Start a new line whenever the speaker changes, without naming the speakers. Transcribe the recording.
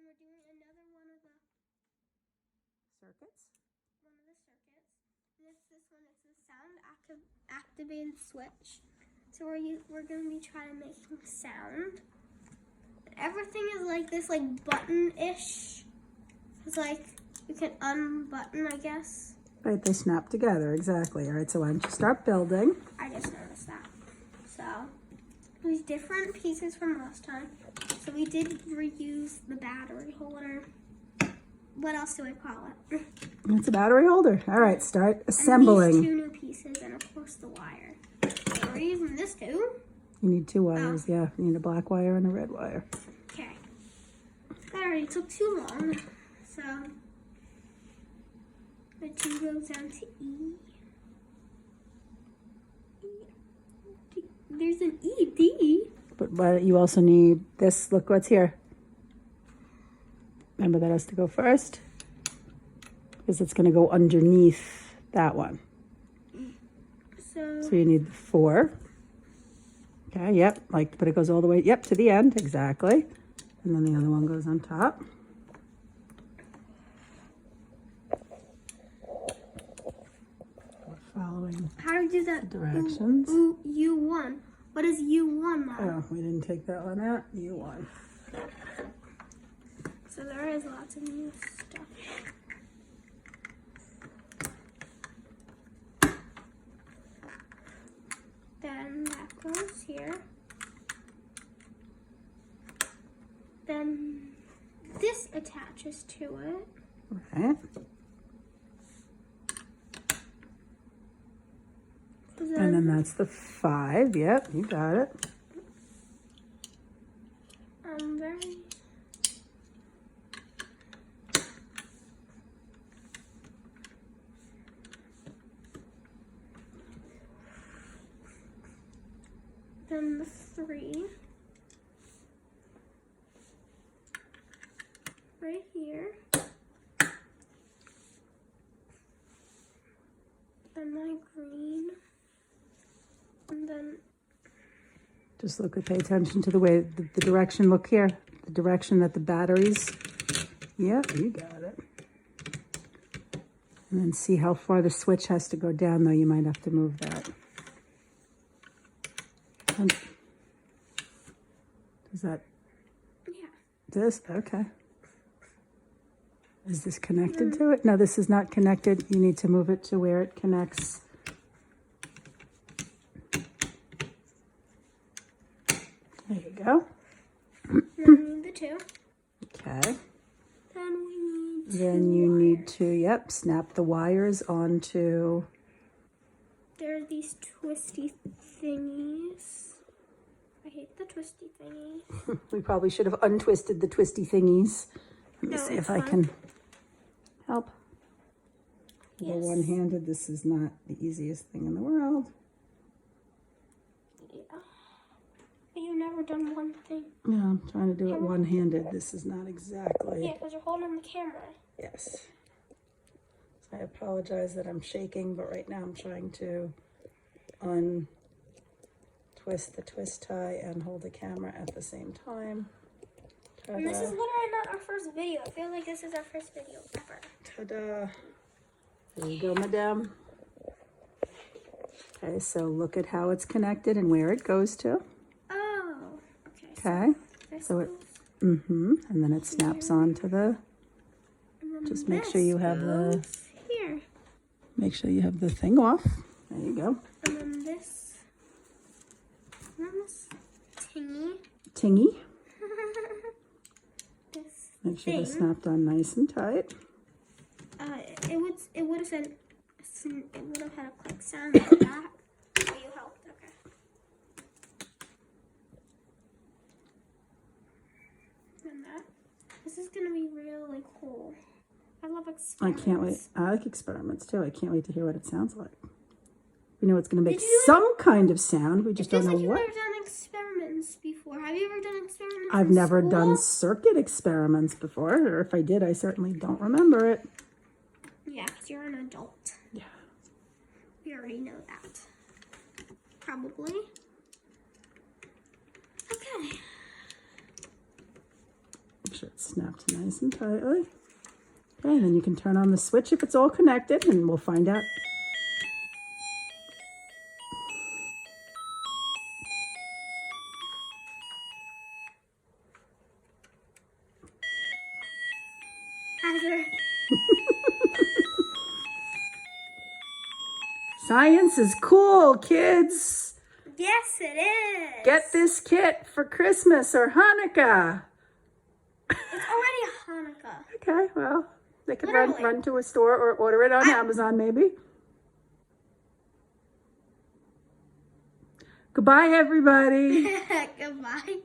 we're doing another one of the
circuits.
This one is a sound activated switch. So we're going to be trying to make sound. Everything is like this, like button-ish. It's like you can unbutton, I guess.
Right, they snap together, exactly. All right, so why don't you start building?
I just noticed that. So there's different pieces from last time. So we did reuse the battery holder. What else do I call it?
It's a battery holder. All right, start assembling.
And these 2 new pieces, and of course the wire. So we're using this too.
You need 2 wires, yeah. You need a black wire and a red wire.
Okay. That already took too long. So the 2 goes down to E. There's an E, D.
But you also need this. Look what's here. Remember that has to go first because it's going to go underneath that one. So you need 4. Okay, yep, but it goes all the way, yep, to the end, exactly. And then the other one goes on top. We're following
How do you do that?
directions.
U1. What is U1 now?
Oh, we didn't take that one out. U1.
So there is lots of new stuff. Then that goes here. Then this attaches to it.
Right. And then that's the 5. Yep, you got it.
Very... Then the 3. Right here. Then my green. And then...
Just pay attention to the way, the direction, look here. The direction that the batteries, yep, you got it. And then see how far the switch has to go down, though. You might have to move that. Is that?
Yeah.
This? Okay. Is this connected to it? No, this is not connected. You need to move it to where it connects. There you go.
Then we need the 2.
Okay.
Then you need
to, yep, snap the wires onto.
There are these twisty thingies. I hate the twisty thingies.
We probably should have untwisted the twisty thingies. Let me see if I can help.
Yes.
Go one-handed. This is not the easiest thing in the world.
Yeah. But you've never done one thing.
Yeah, I'm trying to do it one-handed. This is not exactly.
Yeah, because you're holding the camera.
Yes. So I apologize that I'm shaking, but right now I'm trying to untwist the twist tie and hold the camera at the same time. Ta-da.
And this is literally not our first video. I feel like this is our first video ever.
Ta-da. There you go, madame. Okay, so look at how it's connected and where it goes to.
Oh,
Okay. So it,
goes
and then it snaps onto the, just make sure you have the,
here.
make sure you have the thing off. There you go.
And then this tingy.
Tingy.
This
Make sure
thing.
they're snapped on nice and tight.
It would have said, it would have had a click sound like that. Oh, you helped, okay. And that. This is gonna be really cool. I love
I
experiments.
can't wait. I like experiments too. I can't wait to hear what it sounds like. We know it's going to make
Did you
some kind of sound. We just
It feels
don't know
like you've
what.
never done experiments before. Have you ever done experiments
I've
in
never
school?
done circuit experiments before, or if I did, I certainly don't remember it.
Yeah, because you're an adult.
Yeah.
We already know that. Probably. Okay.
sure it's snapped nice and tightly. Okay, and then you can turn on the switch if it's all connected, and we'll find out. Science is cool, kids.
Yes, it is.
Get this kit for Christmas or Hanukkah.
It's already Hanukkah.
Okay, well, they could
Literally.
run to a store or order it on Amazon, maybe. Goodbye, everybody.
Goodbye.